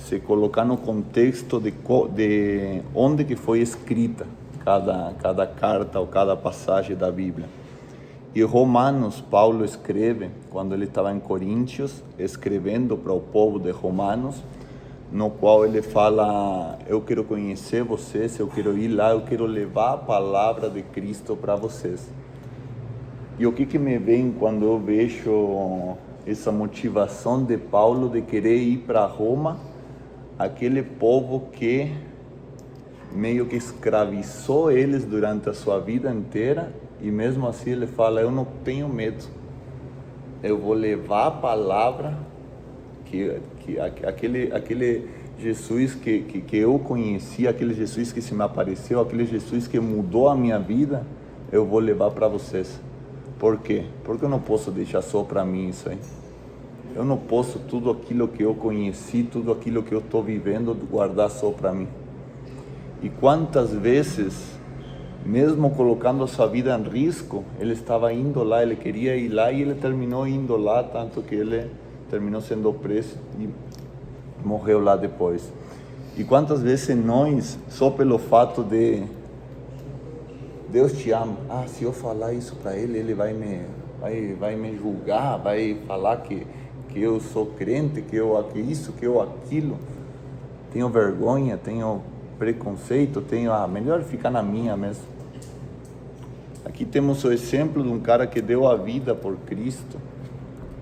se colocar no contexto de onde que foi escrita cada carta ou cada passagem da Bíblia. E Romanos, Paulo escreve, quando ele estava em Coríntios, escrevendo para o povo de Romanos, no qual ele fala: eu quero conhecer vocês, eu quero ir lá, eu quero levar a palavra de Cristo para vocês. E o que me vem quando eu vejo essa motivação de Paulo de querer ir para Roma, aquele povo que meio que escravizou eles durante a sua vida inteira, e mesmo assim ele fala: eu não tenho medo, eu vou levar a palavra, que aquele Jesus que eu conheci, aquele Jesus que se me apareceu, aquele Jesus que mudou a minha vida, eu vou levar para vocês. Por quê? Porque eu não posso deixar só para mim isso aí. Eu não posso tudo aquilo que eu conheci, tudo aquilo que eu estou vivendo, guardar só para mim. E quantas vezes, mesmo colocando a sua vida em risco, ele estava indo lá, ele queria ir lá e ele terminou indo lá, tanto que ele terminou sendo preso e morreu lá depois. E quantas vezes nós, só pelo fato de Deus te ama, se eu falar isso para ele, ele vai me julgar, vai falar que eu sou crente, que eu isso, que eu aquilo, tenho vergonha, tenho preconceito, melhor ficar na minha mesmo. Aqui temos o exemplo de um cara que deu a vida por Cristo,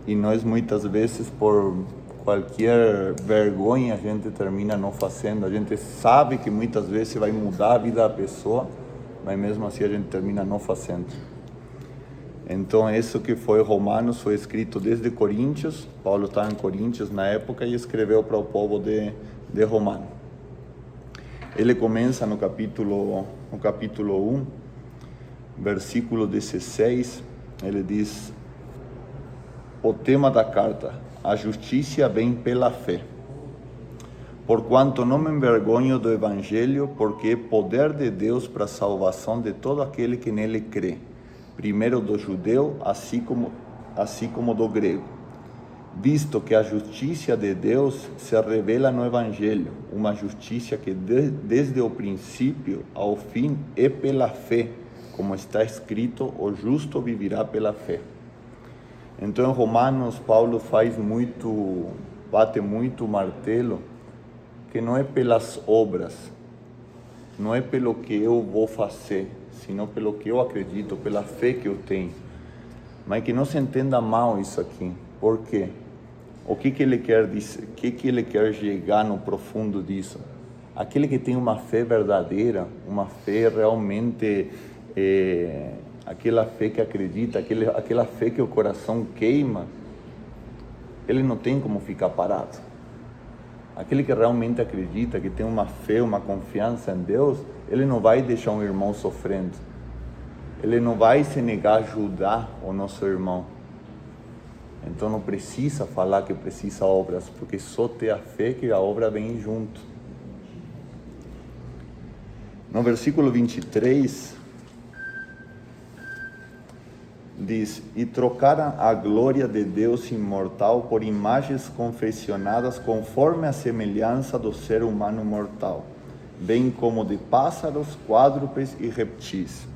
e nós muitas vezes, por qualquer vergonha, a gente termina não fazendo. A gente sabe que muitas vezes vai mudar a vida da pessoa, mas mesmo assim a gente termina não fazendo. Então isso que foi Romanos foi escrito desde Coríntios. Paulo estava em Coríntios na época e escreveu para o povo de Romano. Ele começa no capítulo 1, versículo 16, ele diz: o tema da carta: a justiça vem pela fé. Porquanto não me envergonho do Evangelho, porque é poder de Deus para a salvação de todo aquele que nele crê, primeiro do judeu, assim como do grego. Visto que a justiça de Deus se revela no Evangelho, uma justiça que desde o princípio ao fim é pela fé, como está escrito: o justo viverá pela fé. Então em Romanos, Paulo bate muito o martelo, que não é pelas obras, não é pelo que eu vou fazer, sino pelo que eu acredito, pela fé que eu tenho. Mas que não se entenda mal isso aqui. Por quê? O que ele quer dizer? O que ele quer chegar no profundo disso? Aquele que tem uma fé verdadeira, uma fé realmente, aquela fé que acredita, aquela fé que o coração queima, ele não tem como ficar parado. Aquele que realmente acredita, que tem uma fé, uma confiança em Deus, ele não vai deixar um irmão sofrendo. Ele não vai se negar a ajudar o nosso irmão. Então não precisa falar que precisa obras, porque só ter a fé que a obra vem junto. No versículo 23, diz: e trocaram a glória de Deus imortal por imagens confeccionadas conforme a semelhança do ser humano mortal, bem como de pássaros, quadrúpedes e reptis.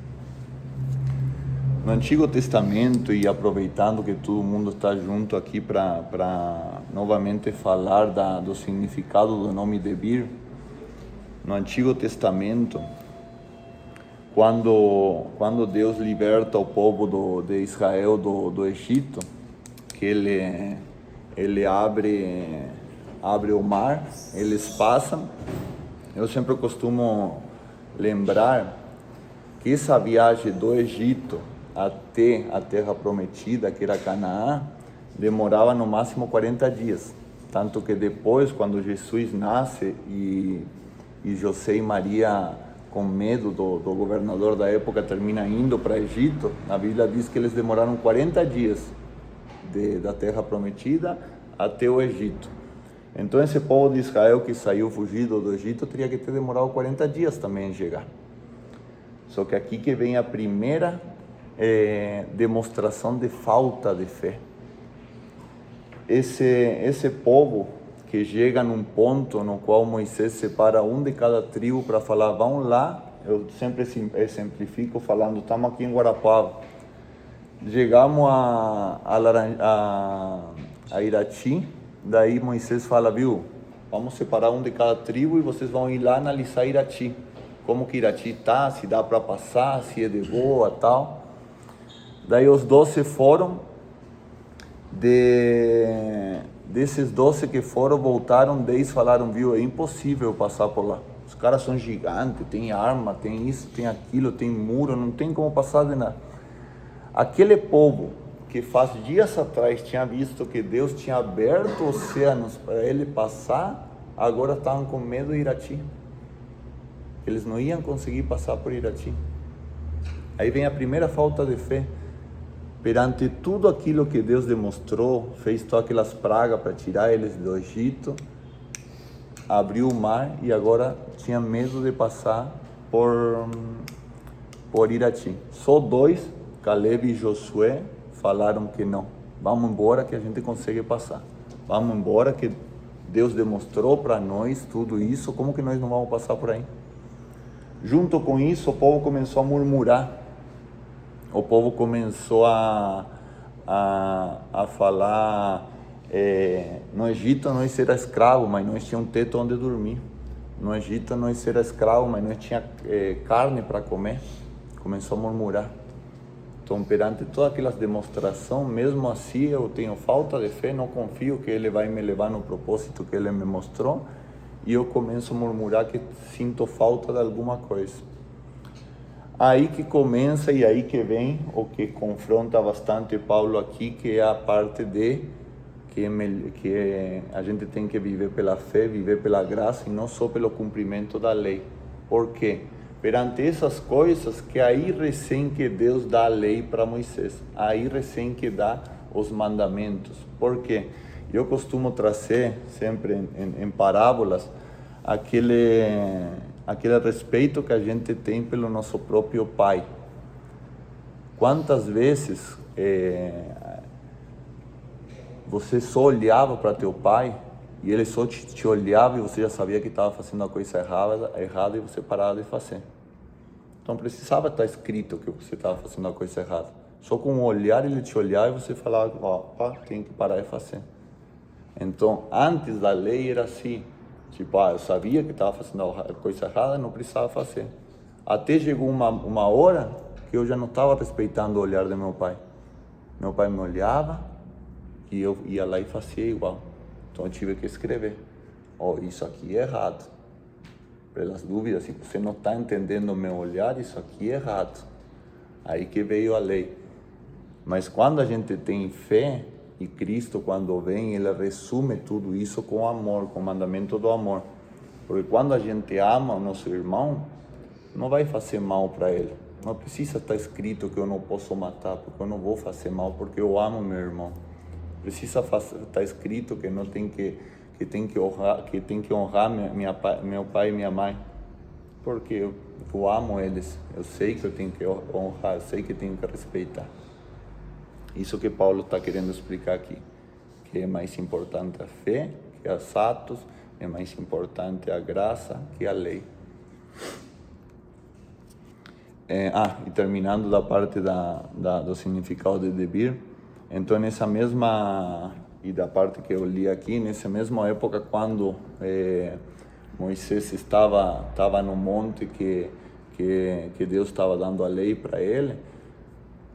No Antigo Testamento, e aproveitando que todo mundo está junto aqui para novamente falar do significado do nome de Vir, no Antigo Testamento, quando Deus liberta o povo de Israel do Egito, que ele abre o mar, eles passam. Eu sempre costumo lembrar que essa viagem do Egito até a terra prometida, que era Canaã, demorava no máximo 40 dias. Tanto que depois, quando Jesus nasce e José e Maria, com medo do governador da época, termina indo para Egito, a Bíblia diz que eles demoraram 40 dias da terra prometida até o Egito. Então esse povo de Israel que saiu fugido do Egito teria que ter demorado 40 dias também em chegar. Só que aqui que vem a primeira demonstração de falta de fé. Esse povo que chega num ponto no qual Moisés separa um de cada tribo para falar, vão lá, eu sempre exemplifico falando, estamos aqui em Guarapava, chegamos a Irati, daí Moisés fala, viu, vamos separar um de cada tribo e vocês vão ir lá analisar Irati, como que Irati está, se dá para passar, se é de boa, tal. Daí os 12 foram, desses 12 que foram, voltaram, 10 falaram, viu, é impossível passar por lá. Os caras são gigantes, tem arma, tem isso, tem aquilo, tem muro, não tem como passar de nada. Aquele povo que faz dias atrás tinha visto que Deus tinha aberto oceanos para ele passar, agora estavam com medo de Irati. Eles não iam conseguir passar por Irati. Aí vem a primeira falta de fé. Perante tudo aquilo que Deus demonstrou, fez todas aquelas pragas para tirar eles do Egito, abriu o mar e agora tinha medo de passar por Irati. Só 2, Caleb e Josué, falaram que não. Vamos embora que a gente consegue passar. Vamos embora que Deus demonstrou para nós tudo isso, como que nós não vamos passar por aí? Junto com isso, o povo começou a murmurar. O povo começou a falar, no Egito nós era escravo, mas nós tinha um teto onde dormir. No Egito nós era escravo, mas nós tinha carne para comer. Começou a murmurar. Então, perante todas aquelas demonstrações, mesmo assim eu tenho falta de fé, não confio que Ele vai me levar no propósito que Ele me mostrou, e eu começo a murmurar que sinto falta de alguma coisa. Aí que começa e aí que vem o que confronta bastante Paulo aqui, que é a parte de que a gente tem que viver pela fé, viver pela graça e não só pelo cumprimento da lei. Por quê? Perante essas coisas que aí recém que Deus dá a lei para Moisés, aí recém que dá os mandamentos. Por quê? Eu costumo trazer sempre em parábolas aquele respeito que a gente tem pelo nosso próprio pai. Quantas vezes você só olhava para teu pai e ele só te olhava e você já sabia que estava fazendo a coisa errada e você parava de fazer. Então precisava estar escrito que você estava fazendo a coisa errada. Só com um olhar ele te olhava e você falava, tem que parar de fazer. Então antes da lei era assim. Tipo, eu sabia que estava fazendo a coisa errada, não precisava fazer. Até chegou uma hora que eu já não estava respeitando o olhar do meu pai. Meu pai me olhava e eu ia lá e fazia igual. Então eu tive que escrever. Isso aqui é errado. Pelas dúvidas, se você não está entendendo o meu olhar, isso aqui é errado. Aí que veio a lei. Mas quando a gente tem fé, e Cristo, quando vem, Ele resume tudo isso com amor, com o mandamento do amor. Porque quando a gente ama o nosso irmão, não vai fazer mal para ele. Não precisa estar escrito que eu não posso matar, porque eu não vou fazer mal, porque eu amo meu irmão. Precisa estar escrito que não tem que honrar meu pai e minha mãe, porque eu amo eles. Eu sei que eu tenho que honrar, eu sei que tenho que respeitar. Isso que Paulo está querendo explicar aqui, que é mais importante a fé que os atos, é mais importante a graça que a lei. E terminando da parte do significado de devir, então nessa mesma, e da parte que eu li aqui, nessa mesma época quando Moisés estava no monte que Deus estava dando a lei para ele,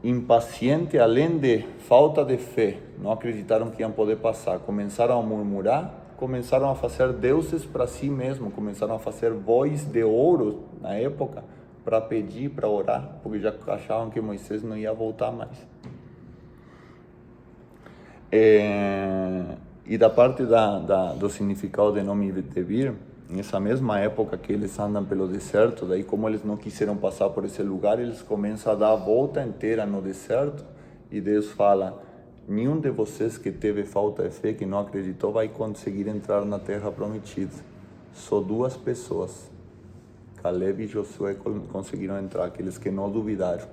impaciente, além de falta de fé, não acreditaram que iam poder passar, começaram a murmurar, começaram a fazer deuses para si mesmos, começaram a fazer bois de ouro na época, para pedir, para orar, porque já achavam que Moisés não ia voltar mais. E da parte do significado de nome devir, nessa mesma época que eles andam pelo deserto, daí como eles não quiseram passar por esse lugar, eles começam a dar a volta inteira no deserto, e Deus fala, nenhum de vocês que teve falta de fé, que não acreditou, vai conseguir entrar na terra prometida. Só 2 pessoas, Caleb e Josué, conseguiram entrar, aqueles que não duvidaram.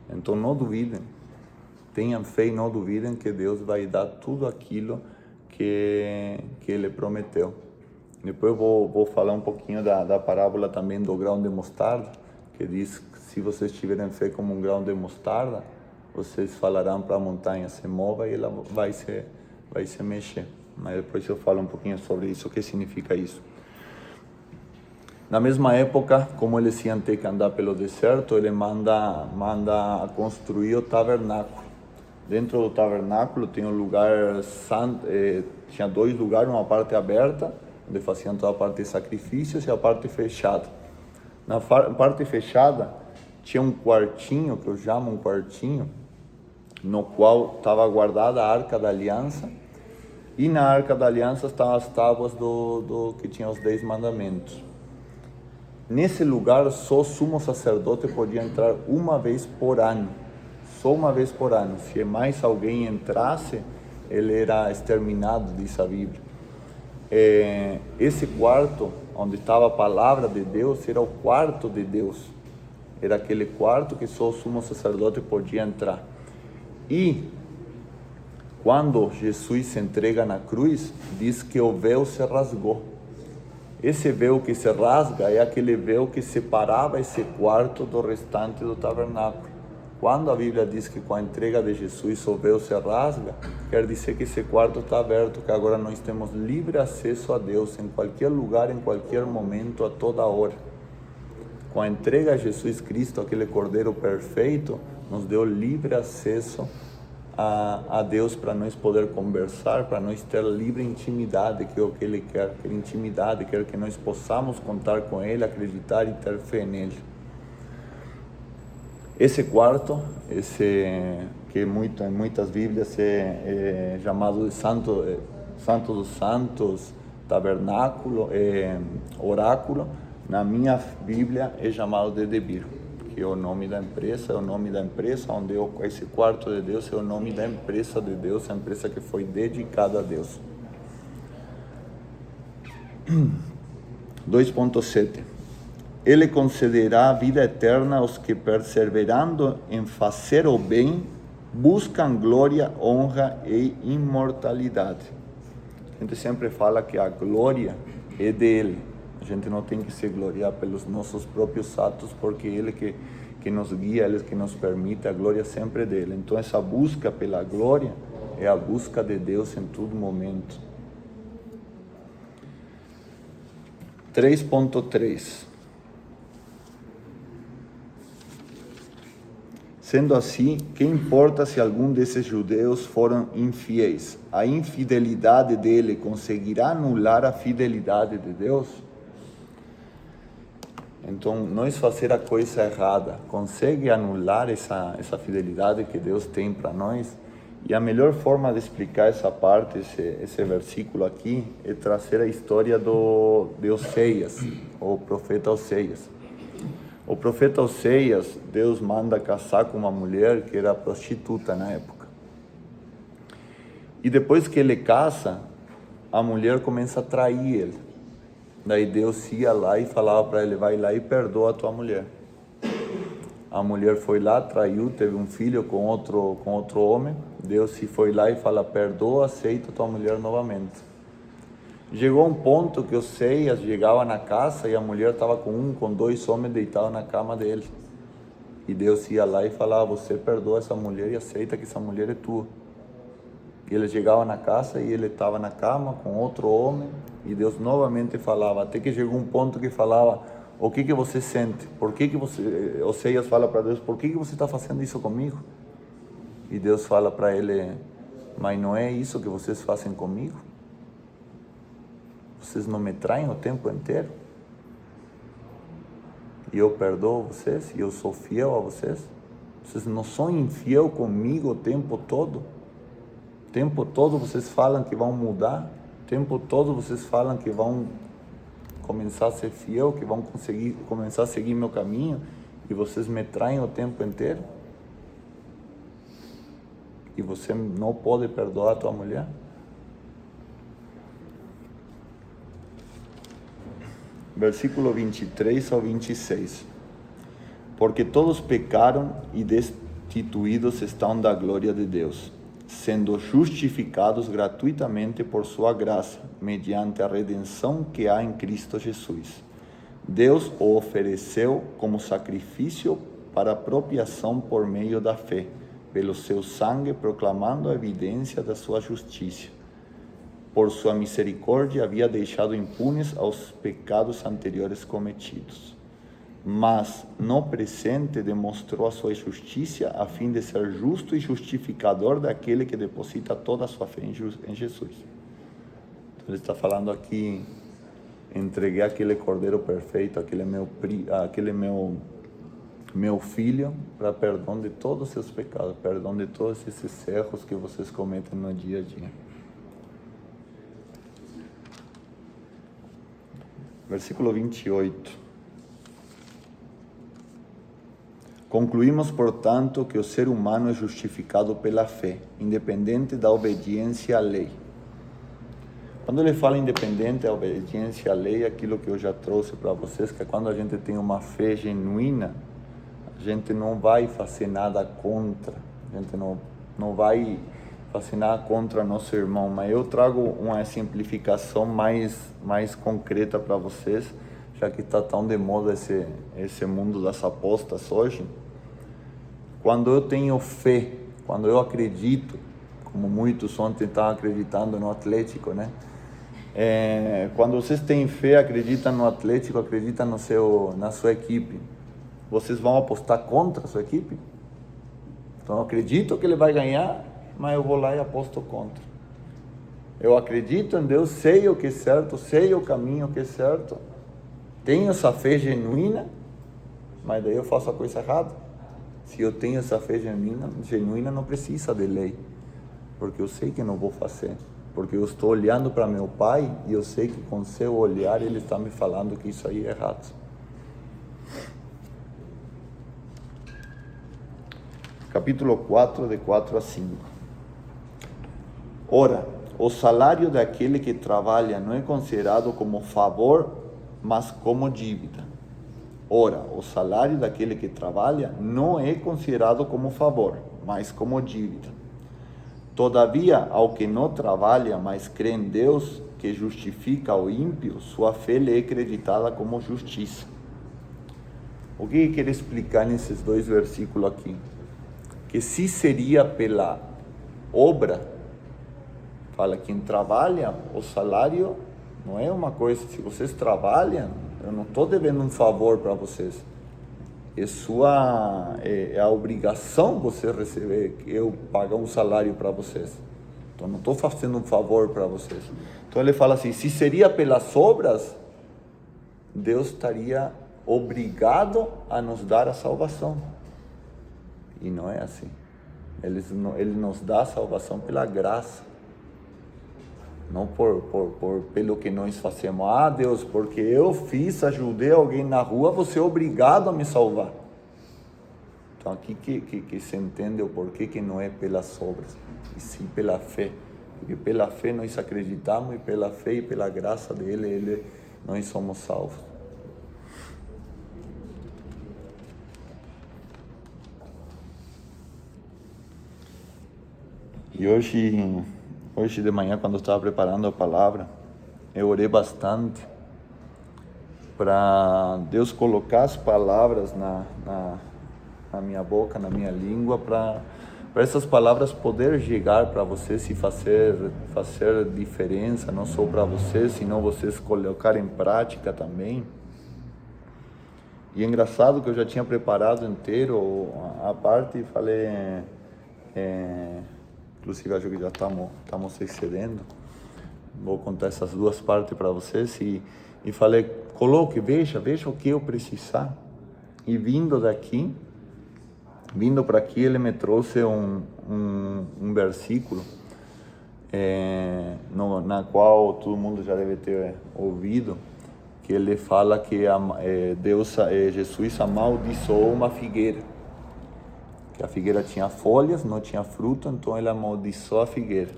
Então não duvidem, tenham fé e não duvidem que Deus vai dar tudo aquilo que ele prometeu. Depois eu vou falar um pouquinho da parábola também do grão de mostarda, que diz que se vocês tiverem fé como um grão de mostarda, vocês falarão para a montanha se mova e ela vai se mexer. Mas depois eu falo um pouquinho sobre isso, o que significa isso. Na mesma época, como eles iam ter que andar pelo deserto, ele manda construir o tabernáculo. Dentro do tabernáculo tinha um lugar santo, tinha 2 lugares, uma parte aberta, onde faziam toda a parte de sacrifícios, e a parte fechada. Na parte fechada tinha um quartinho, que eu chamo um quartinho, no qual estava guardada a Arca da Aliança, e na Arca da Aliança estavam as tábuas do que tinha os 10 mandamentos. Nesse lugar só o sumo sacerdote podia entrar uma vez por ano, só uma vez por ano. Se mais alguém entrasse, ele era exterminado, diz a Bíblia. Esse quarto, onde estava a palavra de Deus, era o quarto de Deus. Era aquele quarto que só o sumo sacerdote podia entrar. E quando Jesus se entrega na cruz, diz que o véu se rasgou. Esse véu que se rasga é aquele véu que separava esse quarto do restante do tabernáculo. Quando a Bíblia diz que com a entrega de Jesus o véu se rasga, quer dizer que esse quarto está aberto, que agora nós temos livre acesso a Deus em qualquer lugar, em qualquer momento, a toda hora. Com a entrega a Jesus Cristo, aquele Cordeiro perfeito, nos deu livre acesso a Deus para nós poder conversar, para nós ter livre intimidade, que é o que Ele quer intimidade, quer que nós possamos contar com Ele, acreditar e ter fé nele. Esse quarto, que em muitas Bíblias é chamado de Santo dos Santos, tabernáculo, oráculo, na minha Bíblia é chamado de Debir, que é o nome da empresa, onde esse quarto de Deus é o nome da empresa de Deus, a empresa que foi dedicada a Deus. 2.7. Ele concederá a vida eterna aos que, perseverando em fazer o bem, buscam glória, honra e imortalidade. A gente sempre fala que a glória é dele. A gente não tem que se gloriar pelos nossos próprios atos, porque Ele que nos guia, Ele que nos permite, a glória sempre é dele. Então essa busca pela glória é a busca de Deus em todo momento. 3.3. Sendo assim, que importa se algum desses judeus foram infiéis? A infidelidade dele conseguirá anular a fidelidade de Deus? Então, nós fazer a coisa errada consegue anular essa fidelidade que Deus tem para nós? E a melhor forma de explicar essa parte, esse versículo aqui, é trazer a história de Oseias, o profeta Oseias. O profeta Oseias, Deus manda casar com uma mulher que era prostituta na época. E depois que ele casa, a mulher começa a trair ele. Daí Deus ia lá e falava para ele: vai lá e perdoa a tua mulher. A mulher foi lá, traiu, teve um filho com outro homem. Deus se foi lá e fala: perdoa, aceita a tua mulher novamente. Chegou um ponto que Oseias chegava na casa e a mulher estava com 2 homens deitados na cama dele. E Deus ia lá e falava: você perdoa essa mulher e aceita que essa mulher é tua. E ele chegava na casa e ele estava na cama com outro homem. E Deus novamente falava, até que chegou um ponto que falava: o que você sente? Por que você... Oseias fala para Deus: por que você está fazendo isso comigo? E Deus fala para ele: mas não é isso que vocês fazem comigo? Vocês não me traem o tempo inteiro? E eu perdoo vocês, e eu sou fiel a vocês? Vocês não são infiel comigo o tempo todo? O tempo todo vocês falam que vão mudar? O tempo todo vocês falam que vão começar a ser fiel, que vão começar a seguir meu caminho, e vocês me traem o tempo inteiro? E você não pode perdoar a tua mulher? Versículo 23 ao 26. Porque todos pecaram e destituídos estão da glória de Deus, sendo justificados gratuitamente por sua graça, mediante a redenção que há em Cristo Jesus. Deus o ofereceu como sacrifício para apropriação por meio da fé, pelo seu sangue, proclamando a evidência da sua justiça. Por sua misericórdia havia deixado impunes aos pecados anteriores cometidos. Mas no presente demonstrou a sua justiça a fim de ser justo e justificador daquele que deposita toda a sua fé em Jesus. Então ele está falando aqui, entreguei aquele cordeiro perfeito, aquele meu filho, para perdão de todos os seus pecados, perdão de todos esses erros que vocês cometem no dia a dia. Versículo 28. Concluímos, portanto, que o ser humano é justificado pela fé, independente da obediência à lei. Quando ele fala independente da obediência à lei, é aquilo que eu já trouxe para vocês, que é quando a gente tem uma fé genuína, a gente não vai fazer nada contra, a gente não vai fazer nada contra nosso irmão, mas eu trago uma simplificação mais concreta para vocês, já que está tão de moda esse mundo das apostas hoje. Quando eu tenho fé, quando eu acredito, como muitos ontem estavam acreditando no Atlético, né? Quando vocês têm fé, acreditam no Atlético, acreditam na sua equipe, vocês vão apostar contra a sua equipe? Então eu acredito que ele vai ganhar, mas eu vou lá e aposto contra. Eu acredito em Deus, sei o que é certo, sei o caminho que é certo, tenho essa fé genuína, mas daí eu faço a coisa errada. Se eu tenho essa fé genuína, não precisa de lei, porque eu sei que não vou fazer, porque eu estou olhando para meu pai e eu sei que com seu olhar ele está me falando que isso aí é errado. Capítulo 4, de 4 a 5. Ora, o salário daquele que trabalha não é considerado como favor, mas como dívida. Ora, o salário daquele que trabalha não é considerado como favor, mas como dívida. Todavia, ao que não trabalha, mas crê em Deus, que justifica o ímpio, sua fé lhe é acreditada como justiça. O que ele quer explicar nesses dois versículos aqui? Que se seria pela obra, fala quem trabalha, o salário não é uma coisa, se vocês trabalham, eu não estou devendo um favor para vocês. É a obrigação você receber, eu pagar um salário para vocês. Então não estou fazendo um favor para vocês. Então ele fala assim, se seria pelas obras, Deus estaria obrigado a nos dar a salvação. E não é assim. Ele nos dá a salvação pela graça. Não pelo que nós fazemos. Ah, Deus, porque eu ajudei alguém na rua, você é obrigado a me salvar. Então aqui que se entende o porquê que não é pelas obras, e sim pela fé. Porque pela fé nós acreditamos, e pela fé e pela graça dele, nós somos salvos. E hoje de manhã, quando eu estava preparando a palavra, eu orei bastante para Deus colocar as palavras na minha boca, na minha língua, para essas palavras poder chegar para vocês e fazer diferença, não só para vocês, senão vocês colocar em prática também. E é engraçado que eu já tinha preparado inteiro a parte e falei... Inclusive, acho que já estamos se excedendo. Vou contar essas duas partes para vocês e falei, coloque, veja o que eu precisar. E vindo para aqui, ele me trouxe um versículo na qual todo mundo já deve ter ouvido, que ele fala que Jesus amaldiçoou uma figueira. Que a figueira tinha folhas, não tinha fruto, então ele amaldiçoou a figueira.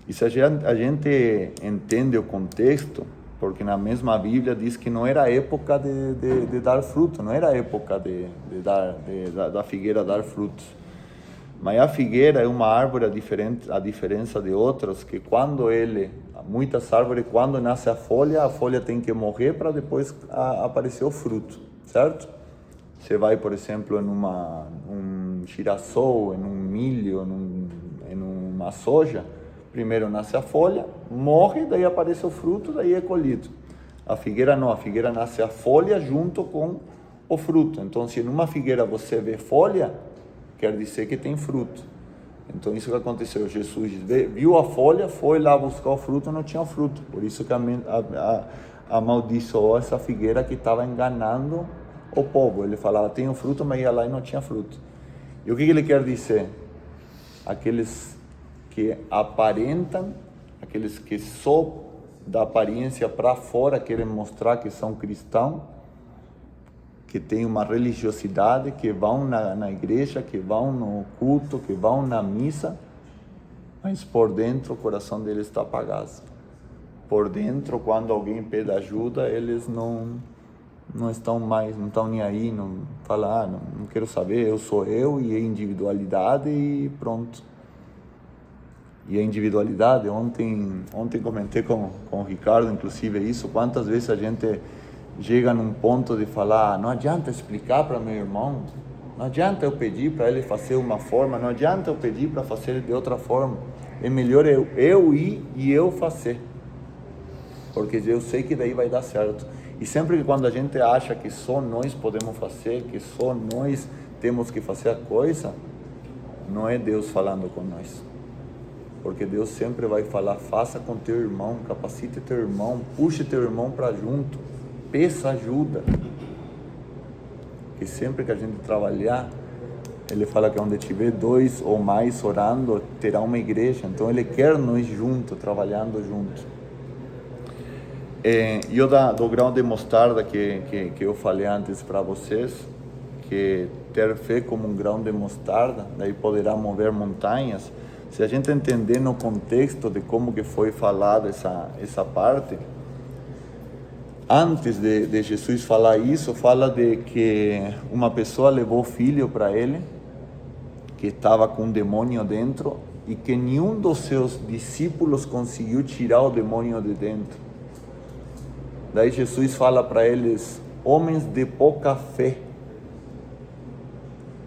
E se a gente entende o contexto, porque na mesma Bíblia diz que não era época de dar fruto, não era época da figueira dar frutos. Mas a figueira é uma árvore diferente, a diferença de outras, que muitas árvores, quando nasce a folha tem que morrer para depois aparecer o fruto, certo? Você vai, por exemplo, um girassol, em um milho, em uma soja, primeiro nasce a folha, morre, daí aparece o fruto, daí é colhido. A figueira não, a figueira nasce a folha junto com o fruto. Então, se numa figueira você vê folha, quer dizer que tem fruto. Então, isso que aconteceu. Jesus viu a folha, foi lá buscar o fruto, não tinha fruto. Por isso que amaldiçoou essa figueira que estava enganando o povo. Ele falava, tem fruto, mas ia lá e não tinha fruto. E o que ele quer dizer? Aqueles que aparentam, aqueles que só da aparência para fora querem mostrar que são cristãos, que têm uma religiosidade, que vão na igreja, que vão no culto, que vão na missa, mas por dentro o coração deles está apagado. Por dentro, quando alguém pede ajuda, eles não estão mais, não estão nem aí, não falam, não quero saber, eu sou eu e a individualidade e pronto. E a individualidade, ontem comentei com o Ricardo, inclusive isso, quantas vezes a gente chega num ponto de falar, não adianta explicar para meu irmão, não adianta eu pedir para ele fazer uma forma, não adianta eu pedir para fazer de outra forma, é melhor eu ir e eu fazer, porque eu sei que daí vai dar certo. E sempre que quando a gente acha que só nós podemos fazer, que só nós temos que fazer a coisa, não é Deus falando com nós. Porque Deus sempre vai falar, faça com teu irmão, capacite teu irmão, puxe teu irmão para junto, peça ajuda. Que sempre que a gente trabalhar, ele fala que onde tiver 2 ou mais orando, terá uma igreja. Então ele quer nós juntos, trabalhando juntos. E do grão de mostarda que eu falei antes para vocês, que ter fé como um grão de mostarda, daí poderá mover montanhas. Se a gente entender no contexto de como que foi falada essa parte, antes de Jesus falar isso, fala de que uma pessoa levou o filho para ele, que estava com um demônio dentro, e que nenhum dos seus discípulos conseguiu tirar o demônio de dentro. Daí Jesus fala para eles, homens de pouca fé.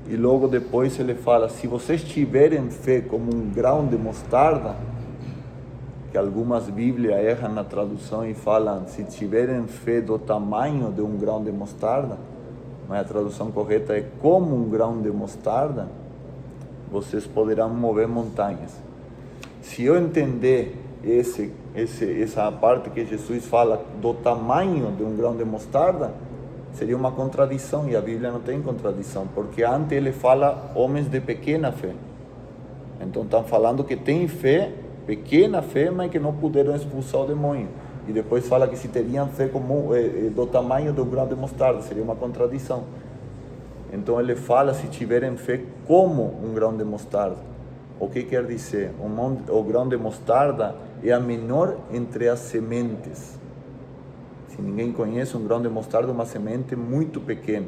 E logo depois ele fala, se vocês tiverem fé como um grão de mostarda, que algumas Bíblias erram na tradução e falam, se tiverem fé do tamanho de um grão de mostarda, mas a tradução correta é como um grão de mostarda, vocês poderão mover montanhas. Se eu entender essa parte que Jesus fala do tamanho de um grão de mostarda, seria uma contradição, e a Bíblia não tem contradição, porque antes ele fala homens de pequena fé. Então estão falando que tem fé, pequena fé, mas que não puderam expulsar o demônio. E depois fala que se teriam fé como do tamanho de um grão de mostarda, seria uma contradição. Então ele fala se tiverem fé como um grão de mostarda. O que quer dizer? O grão de mostarda é a menor entre as sementes. Se ninguém conhece, um grão de mostarda é uma semente muito pequena.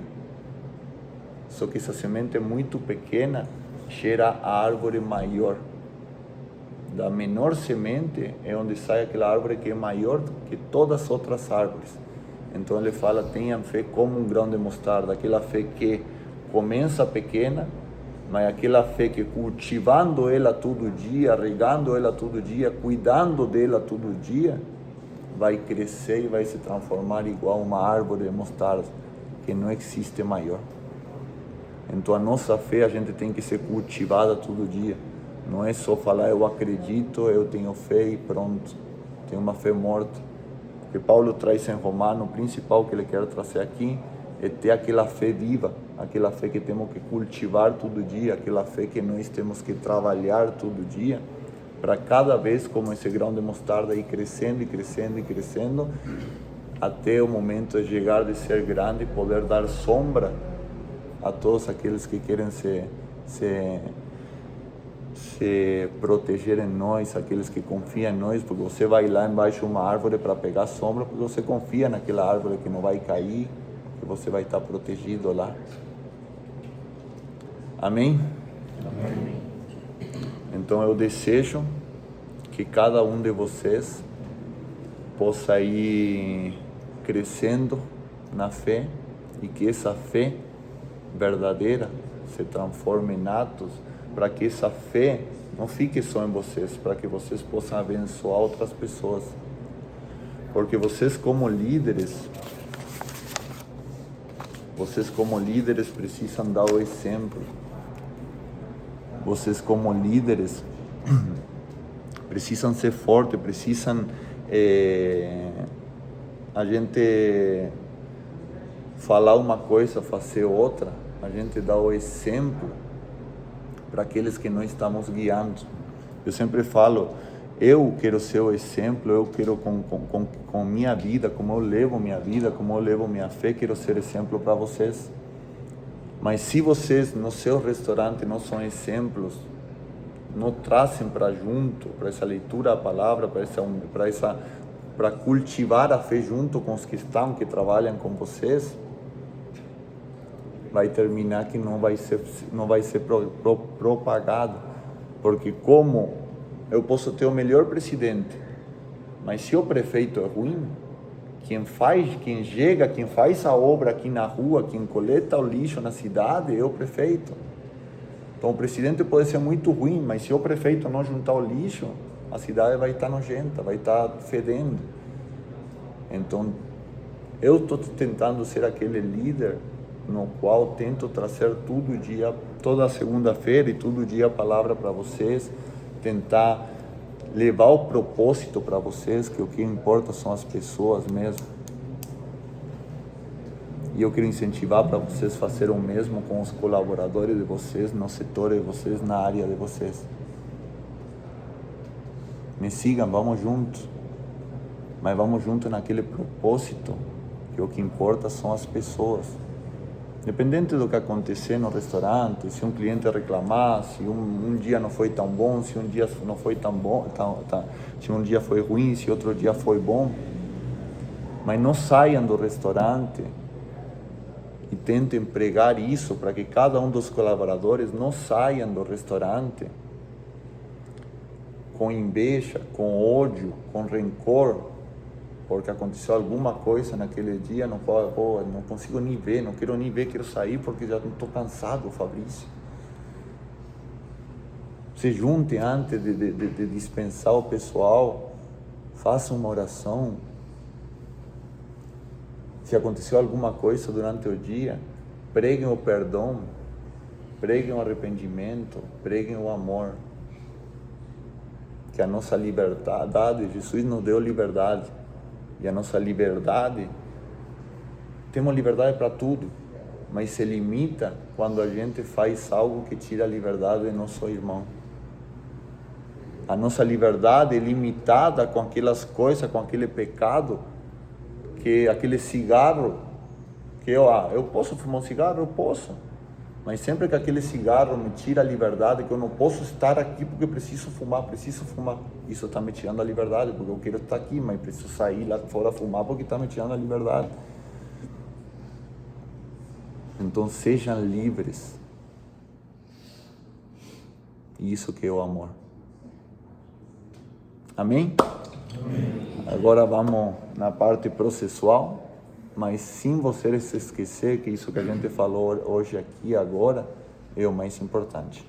Só que essa semente muito pequena gera a árvore maior. Da menor semente é onde sai aquela árvore que é maior que todas as outras árvores. Então ele fala, tenham fé como um grão de mostarda, aquela fé que começa pequena, mas aquela fé que cultivando ela todo dia, regando ela todo dia, cuidando dela todo dia, vai crescer e vai se transformar igual uma árvore de mostarda, que não existe maior. Então a nossa fé, a gente tem que ser cultivada todo dia. Não é só falar, eu acredito, eu tenho fé e pronto. Tem uma fé morta. O que Paulo traz em Romano, o principal que ele quer trazer aqui, é ter aquela fé viva, aquela fé que temos que cultivar todo dia, aquela fé que nós temos que trabalhar todo dia, para cada vez, como esse grão de mostarda, ir crescendo e crescendo e crescendo, até o momento de chegar de ser grande e poder dar sombra a todos aqueles que querem se proteger em nós, aqueles que confiam em nós, porque você vai lá embaixo de uma árvore para pegar sombra, porque você confia naquela árvore que não vai cair, que você vai estar protegido lá. Amém? Então eu desejo que cada um de vocês possa ir crescendo na fé e que essa fé verdadeira se transforme em atos, para que essa fé não fique só em vocês, para que vocês possam abençoar outras pessoas. Porque vocês como líderes precisam dar o exemplo. Vocês como líderes precisam ser fortes, precisam a gente falar uma coisa, fazer outra, a gente dá o exemplo para aqueles que nós estamos guiando. Eu sempre falo, eu quero ser o exemplo, eu quero com minha vida, como eu levo minha vida, como eu levo minha fé, quero ser exemplo para vocês. Mas se vocês no seu restaurante não são exemplos, não trazem para junto, para essa leitura da palavra, para cultivar a fé junto com os que trabalham com vocês, vai terminar que não vai ser propagado, porque como eu posso ter o melhor presidente, mas se o prefeito é ruim, quem faz a obra aqui na rua, quem coleta o lixo na cidade é o prefeito. Então o presidente pode ser muito ruim, mas se o prefeito não juntar o lixo, a cidade vai estar nojenta, vai estar fedendo. Então eu estou tentando ser aquele líder no qual tento trazer todo dia, toda segunda-feira e todo dia a palavra para vocês, tentar levar o propósito para vocês, que o que importa são as pessoas mesmo. E eu quero incentivar para vocês fazer o mesmo com os colaboradores de vocês, no setor de vocês, na área de vocês. Me sigam, vamos juntos. Mas vamos juntos naquele propósito, que o que importa são as pessoas. Independente do que acontecer no restaurante, se um cliente reclamar, se um dia não foi tão bom, se um dia não foi tão bom, se um dia foi ruim, se outro dia foi bom, mas não saiam do restaurante e tentem pregar isso para que cada um dos colaboradores não saiam do restaurante com inveja, com ódio, com rancor, porque aconteceu alguma coisa naquele dia, não consigo nem ver, não quero nem ver, quero sair porque já estou cansado, Fabrício. Se juntem antes de dispensar o pessoal, façam uma oração. Se aconteceu alguma coisa durante o dia, preguem o perdão, preguem o arrependimento, preguem o amor. Que a nossa liberdade, Jesus nos deu liberdade. E a nossa liberdade, temos liberdade para tudo, mas se limita quando a gente faz algo que tira a liberdade de nosso irmão. A nossa liberdade é limitada com aquelas coisas, com aquele pecado, que aquele cigarro, que eu posso fumar um cigarro? Eu posso. Mas sempre que aquele cigarro me tira a liberdade, que eu não posso estar aqui porque preciso fumar, isso está me tirando a liberdade, porque eu quero estar aqui, mas preciso sair lá fora fumar porque está me tirando a liberdade. Então sejam livres. Isso que é o amor. Amém? Amém. Agora vamos na parte processual. Mas sem você se esquecer que isso que a gente falou hoje aqui agora é o mais importante.